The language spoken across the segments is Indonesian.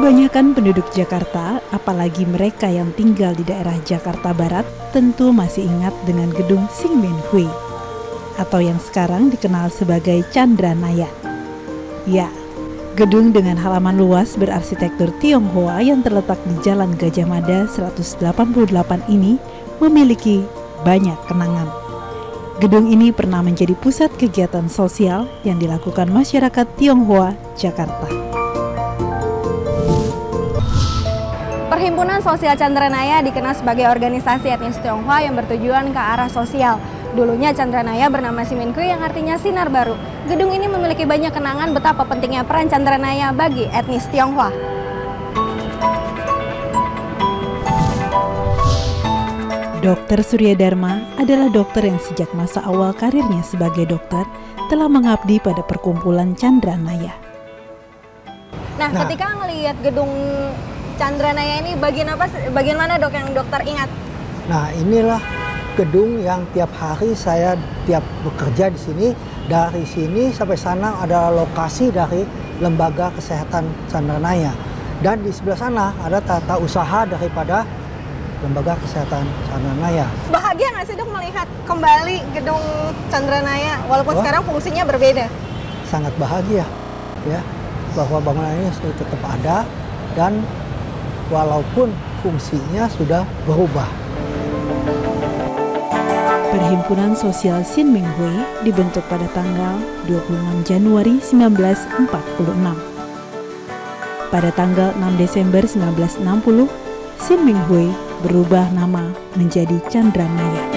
Kebanyakan penduduk Jakarta, apalagi mereka yang tinggal di daerah Jakarta Barat, tentu masih ingat dengan gedung Xinminhui, atau yang sekarang dikenal sebagai Chandranaya. Ya, gedung dengan halaman luas berarsitektur Tionghoa yang terletak di Jalan Gajah Mada 188 ini memiliki banyak kenangan. Gedung ini pernah menjadi pusat kegiatan sosial yang dilakukan masyarakat Tionghoa Jakarta. Perhimpunan Sosial Chandranaya dikenal sebagai organisasi etnis Tionghoa yang bertujuan ke arah sosial. Dulunya Chandranaya bernama Xinminhui yang artinya sinar baru. Gedung ini memiliki banyak kenangan betapa pentingnya peran Chandranaya bagi etnis Tionghoa. Dr. Surya Dharma adalah dokter yang sejak masa awal karirnya sebagai dokter telah mengabdi pada perkumpulan Chandranaya. Nah, ketika ngelihat gedung Chandranaya ini bagian mana dok yang dokter ingat? Nah, inilah gedung yang tiap hari saya tiap bekerja di sini. Dari sini sampai sana adalah lokasi dari Lembaga Kesehatan Chandranaya. Dan di sebelah sana ada tata usaha daripada Lembaga Kesehatan Chandranaya. Bahagia nggak sih dok melihat kembali gedung Chandranaya walaupun sekarang fungsinya berbeda? Sangat bahagia ya, bahwa bangunan ini tetap ada dan walaupun fungsinya sudah berubah. Perhimpunan Sosial Xinminhui dibentuk pada tanggal 26 Januari 1946. Pada tanggal 6 Desember 1960, Xinminhui berubah nama menjadi Chandranaya.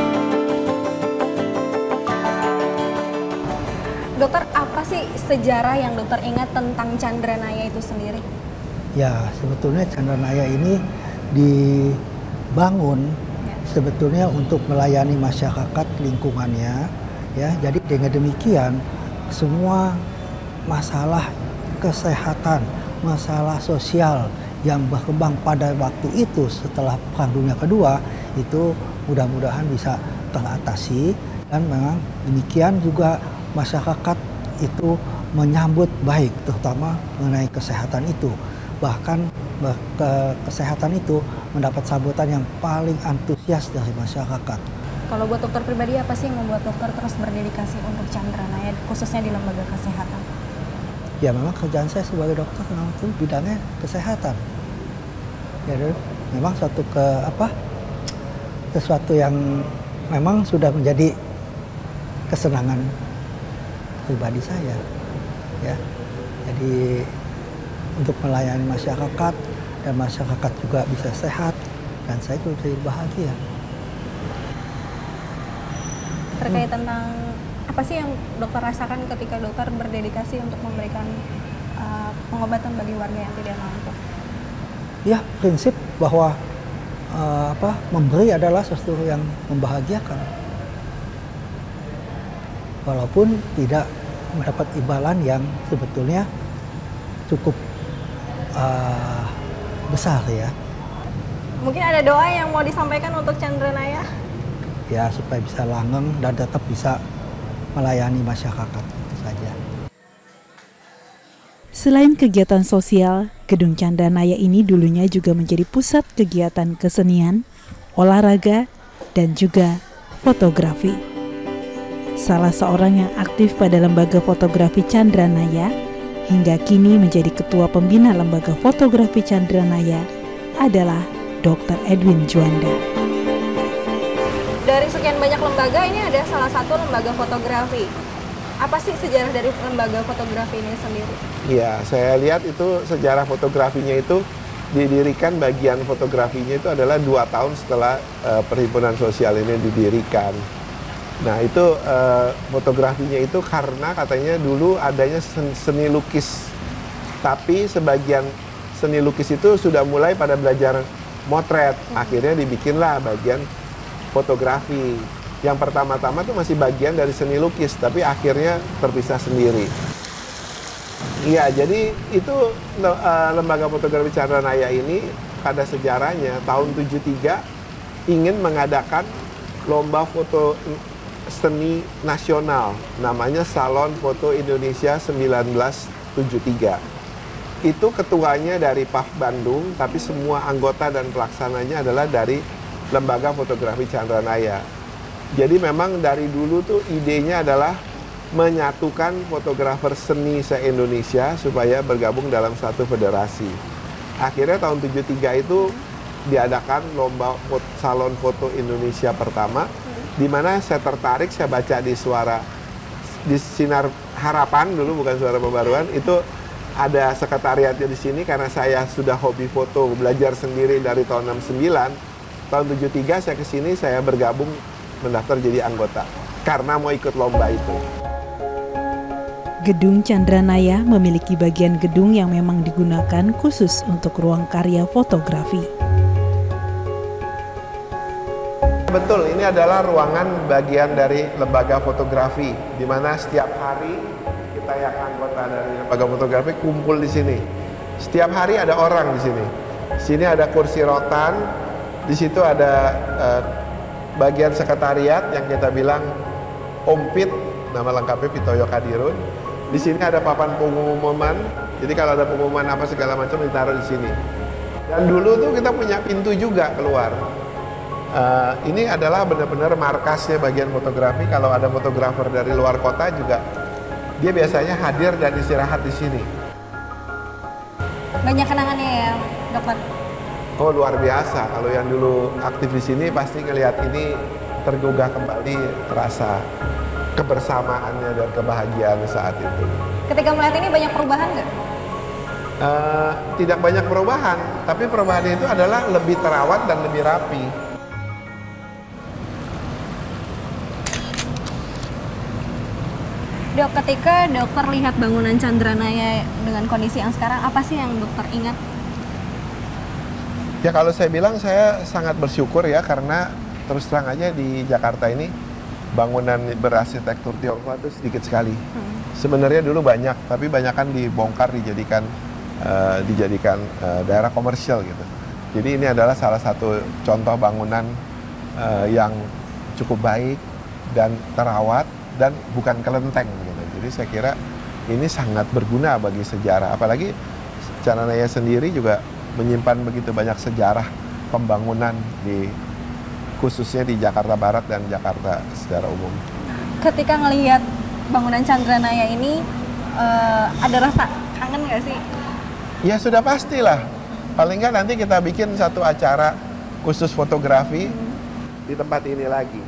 Dokter, apa sih sejarah yang dokter ingat tentang Chandranaya itu sendiri? Ya, sebetulnya Chandranaya ini dibangun sebetulnya untuk melayani masyarakat lingkungannya, ya. Jadi dengan demikian semua masalah kesehatan, masalah sosial yang berkembang pada waktu itu setelah Perang Dunia Kedua itu mudah-mudahan bisa teratasi, dan memang demikian juga masyarakat itu menyambut baik terutama mengenai kesehatan itu. Bahkan kesehatan itu mendapat sambutan yang paling antusias dari masyarakat. Kalau buat dokter pribadi, apa sih yang membuat dokter terus berdedikasi untuk Chandranaya, khususnya di lembaga kesehatan? Ya, memang kerjaan saya sebagai dokter memang itu bidangnya kesehatan. Ya, memang sesuatu yang memang sudah menjadi kesenangan pribadi saya. Ya, jadi untuk melayani masyarakat dan masyarakat juga bisa sehat dan saya juga jadi bahagia. Terkait tentang apa sih yang dokter rasakan ketika dokter berdedikasi untuk memberikan pengobatan bagi warga yang tidak mampu? Ya, prinsip bahwa memberi adalah sesuatu yang membahagiakan, walaupun tidak mendapat imbalan yang sebetulnya cukup besar ya. Mungkin ada doa yang mau disampaikan untuk Chandranaya? Ya, supaya bisa langgeng dan tetap bisa melayani masyarakat, itu saja. Selain kegiatan sosial, Gedung Chandranaya ini dulunya juga menjadi pusat kegiatan kesenian, olahraga, dan juga fotografi. Salah seorang yang aktif pada lembaga fotografi Chandranaya hingga kini menjadi ketua pembina lembaga fotografi Chandranaya adalah Dr. Edwin Juanda. Dari sekian banyak lembaga, ini ada salah satu lembaga fotografi. Apa sih sejarah dari lembaga fotografi ini sendiri? Ya, saya lihat itu sejarah fotografinya itu didirikan, bagian fotografinya itu adalah 2 tahun setelah perhimpunan sosial ini didirikan. Nah, itu fotografinya itu karena katanya dulu adanya seni lukis. Tapi sebagian seni lukis itu sudah mulai pada belajar motret. Akhirnya dibikinlah bagian fotografi. Yang pertama-tama itu masih bagian dari seni lukis, tapi akhirnya terpisah sendiri. Iya, jadi itu lembaga fotografi Chandranaya ini pada sejarahnya tahun 73 ingin mengadakan lomba foto seni nasional, namanya Salon Foto Indonesia 1973. itu ketuanya dari PAF Bandung, tapi semua anggota dan pelaksananya adalah dari Lembaga Fotografi Chandranaya. Jadi memang dari dulu tuh idenya adalah menyatukan fotografer seni se-Indonesia supaya bergabung dalam satu federasi. Akhirnya tahun 73 itu diadakan lomba salon foto Indonesia pertama, di mana saya tertarik, saya baca di Sinar Harapan dulu, bukan Suara Pembaruan, itu ada sekretariatnya di sini karena saya sudah hobi foto, belajar sendiri dari tahun 69. Tahun 73 saya ke sini, saya bergabung mendaftar jadi anggota karena mau ikut lomba itu. Gedung Chandranaya memiliki bagian gedung yang memang digunakan khusus untuk ruang karya fotografi. Betul, ini adalah ruangan bagian dari lembaga fotografi, di mana setiap hari kita yang anggota dari lembaga fotografi kumpul di sini. Setiap hari ada orang di sini. Sini ada kursi rotan, di situ ada bagian sekretariat yang kita bilang Ompit, nama lengkapnya Pitoyo Kadirun. Di sini ada papan pengumuman, jadi kalau ada pengumuman apa segala macam ditaruh di sini. Dan dulu tuh kita punya pintu juga keluar. Ini adalah benar-benar markasnya bagian fotografi. Kalau ada fotografer dari luar kota juga, dia biasanya hadir dan istirahat di sini. Banyak kenangannya ya, Dokter? Oh, luar biasa. Kalau yang dulu aktif di sini pasti ngelihat ini tergugah kembali, terasa kebersamaannya dan kebahagiaan saat itu. Ketika melihat ini banyak perubahan nggak? Tidak banyak perubahan, tapi perubahan itu adalah lebih terawat dan lebih rapi. Dok, ketika dokter lihat bangunan Chandranaya dengan kondisi yang sekarang, apa sih yang dokter ingat? Ya kalau saya bilang saya sangat bersyukur ya, karena terus terang aja di Jakarta ini bangunan berarsitektur Tionghoa itu sedikit sekali. Sebenarnya dulu banyak, tapi banyak kan dibongkar dijadikan daerah komersial gitu. Jadi ini adalah salah satu contoh bangunan yang cukup baik dan terawat dan bukan kelenteng gitu. Jadi saya kira ini sangat berguna bagi sejarah, apalagi Chandranaya sendiri juga menyimpan begitu banyak sejarah pembangunan khususnya di Jakarta Barat dan Jakarta secara umum. Ketika ngelihat bangunan Chandranaya ini, ada rasa kangen nggak sih? Ya sudah pastilah, paling nggak nanti kita bikin satu acara khusus fotografi di tempat ini lagi.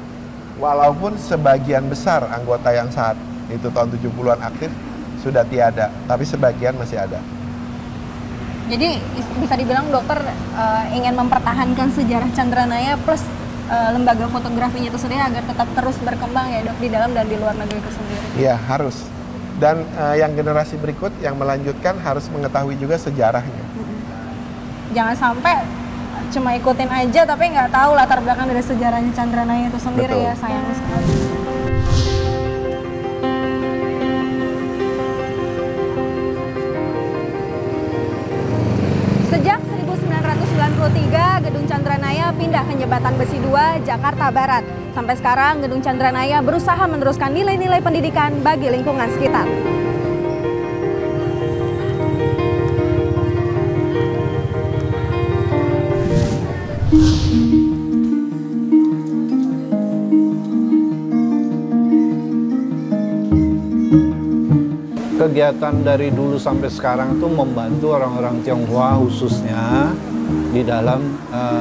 Walaupun sebagian besar anggota yang saat itu tahun 70-an aktif sudah tiada, tapi sebagian masih ada. Jadi bisa dibilang dokter ingin mempertahankan sejarah Chandranaya plus lembaga fotografinya itu sendiri agar tetap terus berkembang ya dok, di dalam dan di luar negeri itu sendiri. Iya, harus. Dan yang generasi berikut yang melanjutkan harus mengetahui juga sejarahnya. Jangan sampai cuma ikutin aja tapi nggak tahu latar belakang dari sejarahnya Chandranaya itu sendiri. Betul. Ya, sayang sekali. Sejak 1993, Gedung Chandranaya pindah ke Jembatan Besi 2, Jakarta Barat. Sampai sekarang, Gedung Chandranaya berusaha meneruskan nilai-nilai pendidikan bagi lingkungan sekitar. Kegiatan dari dulu sampai sekarang itu membantu orang-orang Tionghoa khususnya di dalam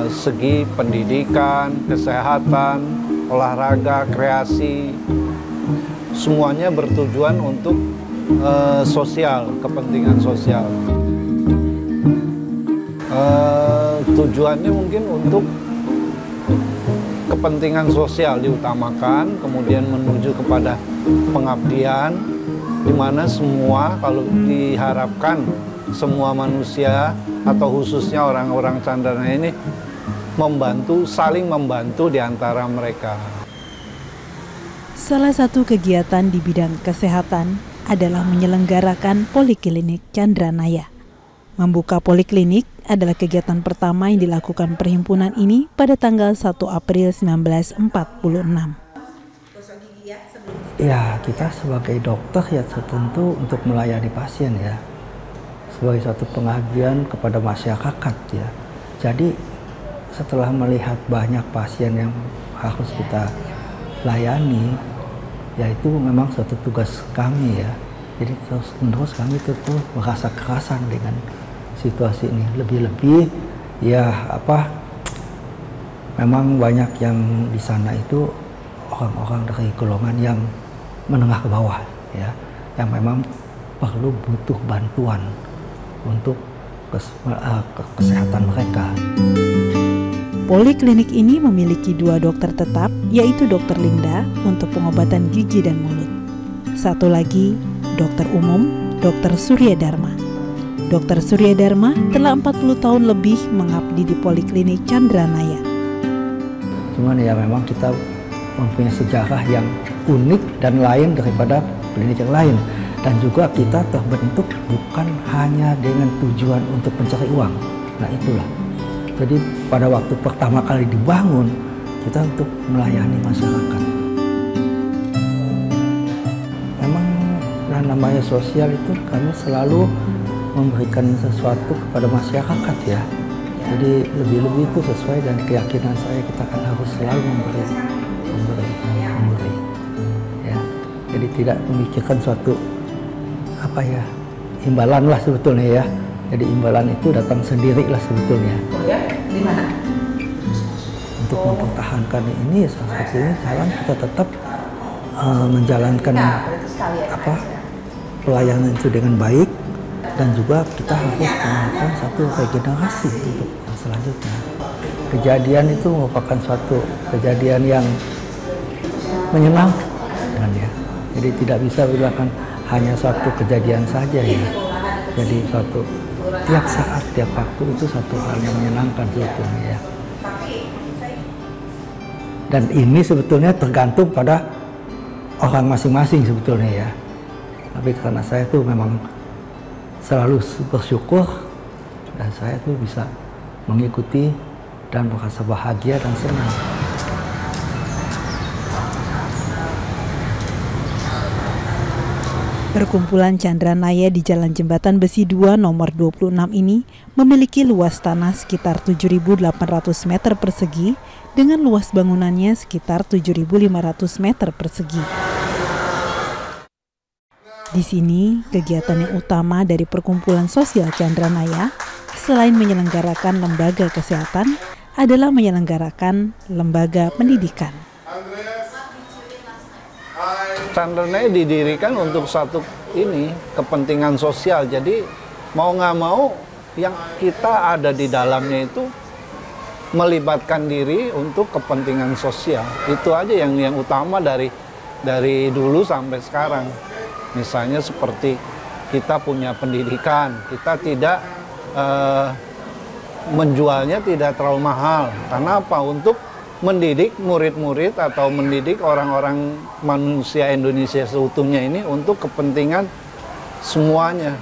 segi pendidikan, kesehatan, olahraga, kreasi, semuanya bertujuan untuk sosial, kepentingan sosial. Tujuannya mungkin untuk kepentingan sosial diutamakan, kemudian menuju kepada pengabdian, di mana semua kalau diharapkan semua manusia atau khususnya orang-orang Chandranaya ini saling membantu di antara mereka. Salah satu kegiatan di bidang kesehatan adalah menyelenggarakan Poliklinik Chandranaya. Membuka poliklinik adalah kegiatan pertama yang dilakukan perhimpunan ini pada tanggal 1 April 1946. Ya, kita sebagai dokter ya tentu untuk melayani pasien ya. sebagai satu pengabdian kepada masyarakat ya. Jadi setelah melihat banyak pasien yang harus kita layani, yaitu memang suatu tugas kami ya. Jadi terus kami tuh merasa kerasan dengan situasi ini. Lebih-lebih ya memang banyak yang di sana itu orang-orang dari golongan yang menengah ke bawah ya, yang memang butuh bantuan untuk kesehatan mereka. Poliklinik ini memiliki 2 dokter tetap, yaitu Dr. Linda untuk pengobatan gigi dan mulut. Satu lagi, dokter umum, Dr. Surya Dharma. Dr. Surya Dharma telah 40 tahun lebih mengabdi di Poliklinik Chandranaya. Cuman ya memang kita mempunyai sejarah yang unik dan lain daripada klinik yang lain. Dan juga kita terbentuk bukan hanya dengan tujuan untuk mencari uang. Nah itulah. Jadi pada waktu pertama kali dibangun, kita untuk melayani masyarakat. Memang namanya sosial itu kami selalu memberikan sesuatu kepada masyarakat ya. Jadi lebih-lebih itu sesuai dengan keyakinan saya, kita kan harus selalu memberi. Ya. Jadi tidak memikirkan suatu imbalan lah sebetulnya ya. Jadi imbalan itu datang sendiri lah sebetulnya. Oh ya, di mana? Untuk mempertahankan ini salah satunya jalan kita tetap menjalankan pelayanan itu dengan baik, dan juga kita harus melakukan satu regenerasi untuk yang selanjutnya. Kejadian itu merupakan suatu kejadian yang menyenangkan ya. Jadi tidak bisa dibilang hanya suatu kejadian saja ya. Jadi suatu tiap saat, tiap waktu itu satu hal yang menyenangkan sebetulnya ya. Dan ini sebetulnya tergantung pada orang masing-masing sebetulnya ya. Tapi karena saya tuh memang selalu bersyukur dan saya tuh bisa mengikuti dan merasa bahagia dan senang. Perkumpulan Chandranaya di Jalan Jembatan Besi 2 nomor 26 ini memiliki luas tanah sekitar 7.800 meter persegi dengan luas bangunannya sekitar 7.500 meter persegi. Di sini, kegiatan yang utama dari Perkumpulan Sosial Chandranaya selain menyelenggarakan lembaga kesehatan adalah menyelenggarakan lembaga pendidikan. Chandranaya didirikan untuk satu kepentingan sosial. Jadi mau nggak mau yang kita ada di dalamnya itu melibatkan diri untuk kepentingan sosial. Itu aja yang utama dari dulu sampai sekarang. Misalnya seperti kita punya pendidikan, kita tidak menjualnya tidak terlalu mahal. Karena apa? Untuk mendidik murid-murid atau mendidik orang-orang manusia Indonesia seutuhnya ini untuk kepentingan semuanya.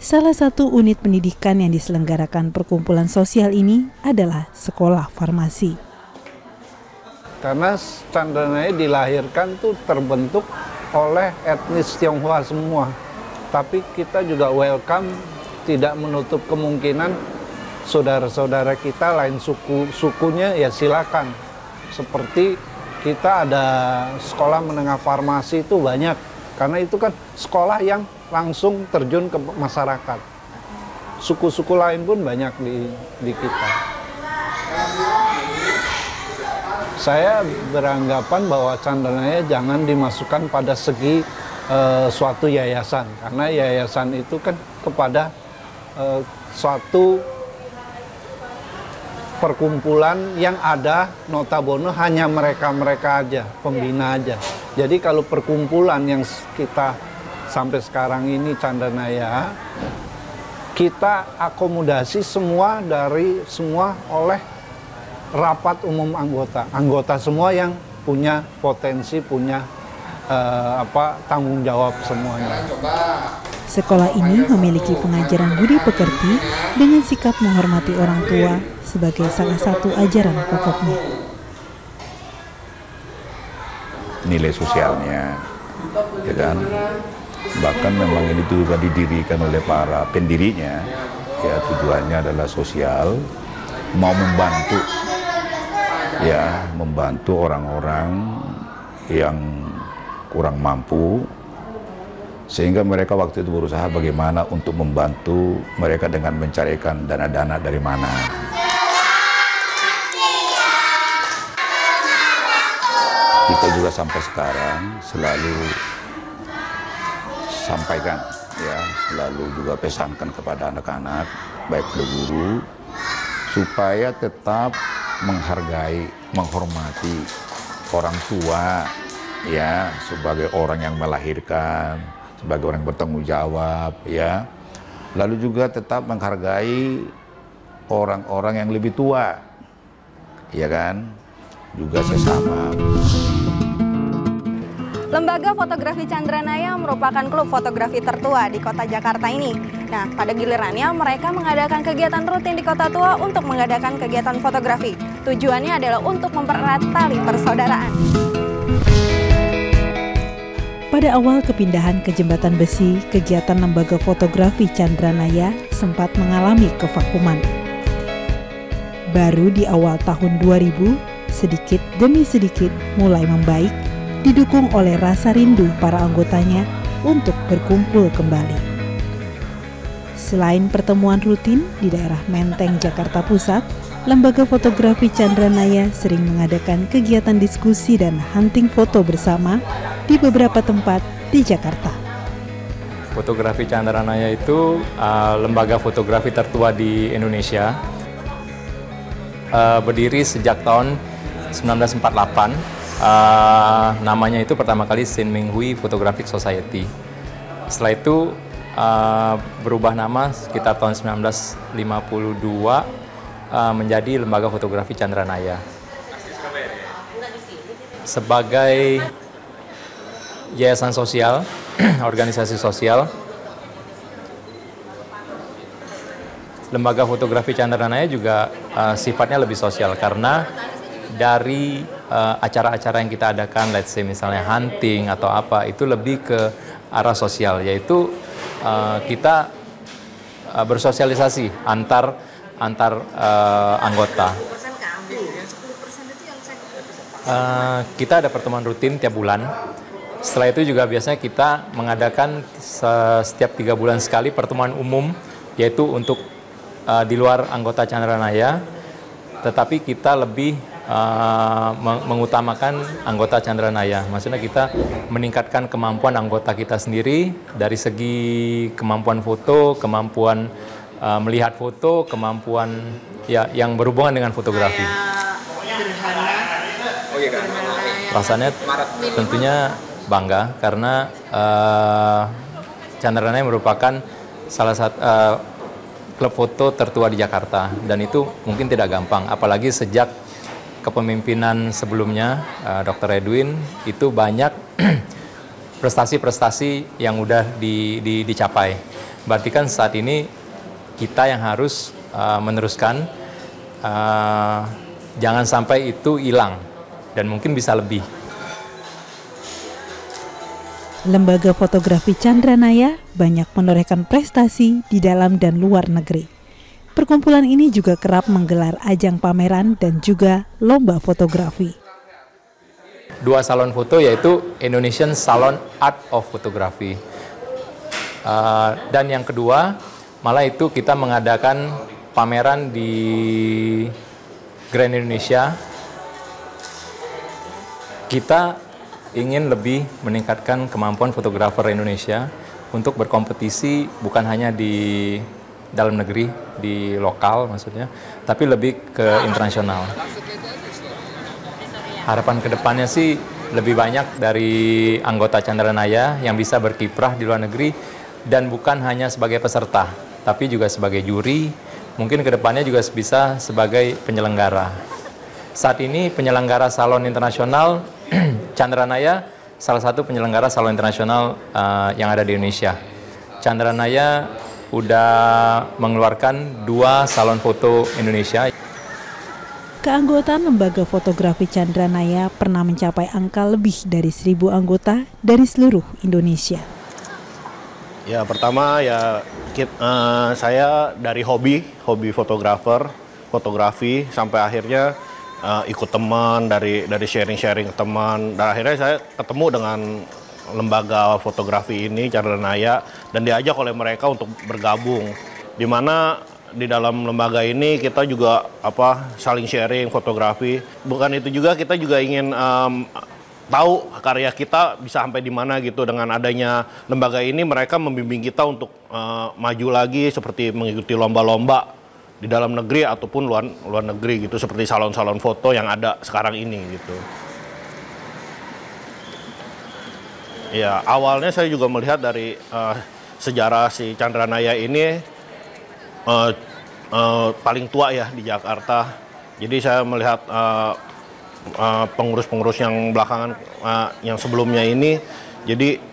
Salah satu unit pendidikan yang diselenggarakan perkumpulan sosial ini adalah sekolah farmasi. Karena Chandranaya dilahirkan tuh terbentuk oleh etnis Tionghoa semua. Tapi kita juga welcome, tidak menutup kemungkinan saudara-saudara kita lain sukunya ya silakan. Seperti kita ada sekolah menengah farmasi itu banyak, karena itu kan sekolah yang langsung terjun ke masyarakat. Suku-suku lain pun banyak di kita. Saya beranggapan bahwa Chandranaya jangan dimasukkan pada segi suatu yayasan, karena yayasan itu kan kepada suatu perkumpulan yang ada notabene hanya mereka-mereka aja, pembina aja. Jadi kalau perkumpulan yang kita sampai sekarang ini Chandranaya, kita akomodasi semua oleh rapat umum anggota semua yang punya potensi, punya tanggung jawab semuanya. Sekolah ini memiliki pengajaran budi pekerti dengan sikap menghormati orang tua sebagai salah satu ajaran pokoknya. Nilai sosialnya, ya kan, Bahkan memang ini juga didirikan oleh para pendirinya, ya tujuannya adalah sosial, mau membantu, ya membantu orang-orang yang kurang mampu, sehingga mereka waktu itu berusaha bagaimana untuk membantu mereka dengan mencarikan dana-dana dari mana. Kita juga sampai sekarang selalu sampaikan, ya, selalu juga pesankan kepada anak-anak, baik guru, supaya tetap menghargai, menghormati orang tua, ya, sebagai orang yang melahirkan, sebagai orang yang bertanggung jawab, ya. Lalu juga tetap menghargai orang-orang yang lebih tua, ya kan, juga sesama. Lembaga Fotografi Chandranaya merupakan klub fotografi tertua di kota Jakarta ini. Nah, pada gilirannya mereka mengadakan kegiatan rutin di kota tua untuk mengadakan kegiatan fotografi. Tujuannya adalah untuk mempererat tali persaudaraan. Pada awal kepindahan ke Jembatan Besi, kegiatan Lembaga Fotografi Chandranaya sempat mengalami kevakuman. Baru di awal tahun 2000, sedikit demi sedikit mulai membaik, didukung oleh rasa rindu para anggotanya untuk berkumpul kembali. Selain pertemuan rutin di daerah Menteng, Jakarta Pusat, Lembaga Fotografi Chandranaya sering mengadakan kegiatan diskusi dan hunting foto bersama di beberapa tempat di Jakarta. Fotografi Chandranaya itu lembaga fotografi tertua di Indonesia. Berdiri sejak tahun 1948. Namanya itu pertama kali Sin Ming Hui Photographic Society. Setelah itu berubah nama sekitar tahun 1952 menjadi Lembaga Fotografi Chandranaya. Sebagai yayasan sosial, organisasi sosial, Lembaga Fotografi Chandranaya juga sifatnya lebih sosial karena dari acara-acara yang kita adakan, let's say misalnya hunting atau apa, itu lebih ke arah sosial, yaitu kita bersosialisasi antar anggota. Kita ada pertemuan rutin tiap bulan. Setelah itu juga biasanya kita mengadakan setiap 3 bulan sekali pertemuan umum, yaitu untuk di luar anggota Chandranaya, tetapi kita lebih mengutamakan anggota Chandranaya. Maksudnya kita meningkatkan kemampuan anggota kita sendiri dari segi kemampuan foto, kemampuan melihat foto, kemampuan ya yang berhubungan dengan fotografi. Rasanya tentunya bangga karena Chandranaya merupakan salah satu klub foto tertua di Jakarta, dan itu mungkin tidak gampang, apalagi sejak kepemimpinan sebelumnya Dr. Edwin itu banyak prestasi-prestasi yang udah dicapai. Berarti kan saat ini kita yang harus meneruskan, jangan sampai itu hilang dan mungkin bisa lebih. Lembaga Fotografi Chandranaya banyak menorehkan prestasi di dalam dan luar negeri. Perkumpulan ini juga kerap menggelar ajang pameran dan juga lomba fotografi. 2 salon foto yaitu Indonesian Salon Art of Photography. Dan yang kedua, malah itu kita mengadakan pameran di Grand Indonesia. Kita ingin lebih meningkatkan kemampuan fotografer Indonesia untuk berkompetisi bukan hanya di dalam negeri, di lokal maksudnya, tapi lebih ke internasional. Harapan kedepannya sih lebih banyak dari anggota Chandranaya yang bisa berkiprah di luar negeri dan bukan hanya sebagai peserta, tapi juga sebagai juri, mungkin kedepannya juga bisa sebagai penyelenggara. Saat ini penyelenggara salon internasional Chandranaya salah satu penyelenggara salon internasional yang ada di Indonesia. Chandranaya udah mengeluarkan 2 salon foto Indonesia. Keanggotaan Lembaga Fotografi Chandranaya pernah mencapai angka lebih dari 1.000 anggota dari seluruh Indonesia. Ya pertama ya saya dari hobi fotografi sampai akhirnya ikut teman dari sharing teman, dan akhirnya saya ketemu dengan lembaga fotografi ini Chandra Naya dan diajak oleh mereka untuk bergabung, di mana di dalam lembaga ini kita juga saling sharing fotografi. Bukan itu juga, kita juga ingin tahu karya kita bisa sampai di mana gitu. Dengan adanya lembaga ini mereka membimbing kita untuk maju lagi, seperti mengikuti lomba-lomba di dalam negeri ataupun luar negeri gitu, seperti salon-salon foto yang ada sekarang ini gitu. Ya, awalnya saya juga melihat dari sejarah si Chandra Naya ini paling tua ya di Jakarta. Jadi saya melihat pengurus-pengurus yang belakangan, yang sebelumnya ini, jadi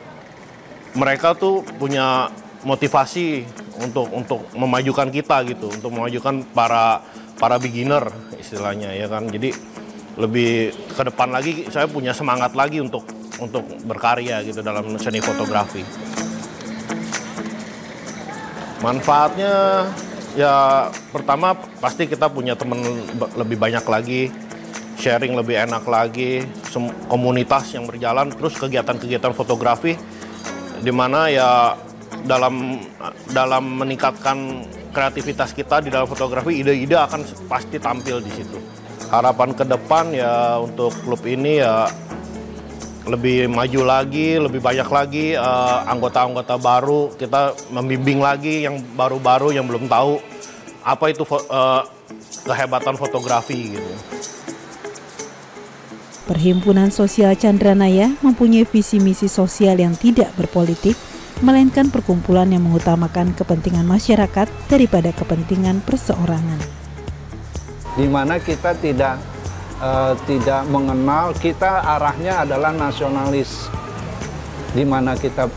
mereka tuh punya motivasi untuk memajukan kita gitu, untuk memajukan para beginner istilahnya ya kan. Jadi lebih ke depan lagi saya punya semangat lagi untuk berkarya gitu dalam seni fotografi. Manfaatnya ya pertama pasti kita punya teman lebih banyak lagi, sharing lebih enak lagi, komunitas yang berjalan, terus kegiatan-kegiatan fotografi di mana ya dalam meningkatkan kreativitas kita di dalam fotografi, ide-ide akan pasti tampil di situ. Harapan ke depan ya untuk klub ini ya lebih maju lagi, lebih banyak lagi anggota-anggota baru, kita membimbing lagi yang baru-baru yang belum tahu apa itu kehebatan fotografi gitu. Perhimpunan Sosial Chandra Naya mempunyai visi misi sosial yang tidak berpolitik, melainkan perkumpulan yang mengutamakan kepentingan masyarakat daripada kepentingan perseorangan. Di mana kita tidak mengenal, kita arahnya adalah nasionalis, di mana kita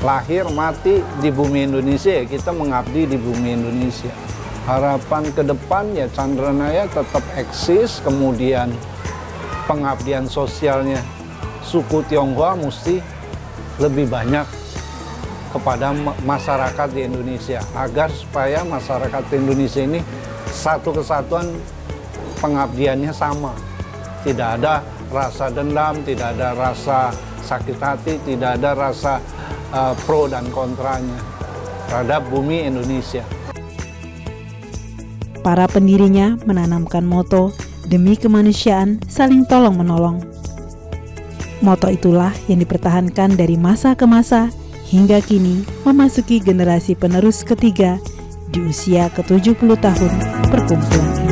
lahir mati di bumi Indonesia, kita mengabdi di bumi Indonesia. Harapan ke depan ya Chandra Naya tetap eksis, kemudian pengabdian sosialnya suku Tionghoa mesti lebih banyak kepada masyarakat di Indonesia, agar supaya masyarakat Indonesia ini satu kesatuan, pengabdiannya sama, tidak ada rasa dendam, tidak ada rasa sakit hati, tidak ada rasa pro dan kontranya terhadap bumi Indonesia. Para pendirinya menanamkan moto demi kemanusiaan saling tolong-menolong. Moto itulah yang dipertahankan dari masa ke masa hingga kini memasuki generasi penerus ketiga di usia ke-70 tahun perkumpulan.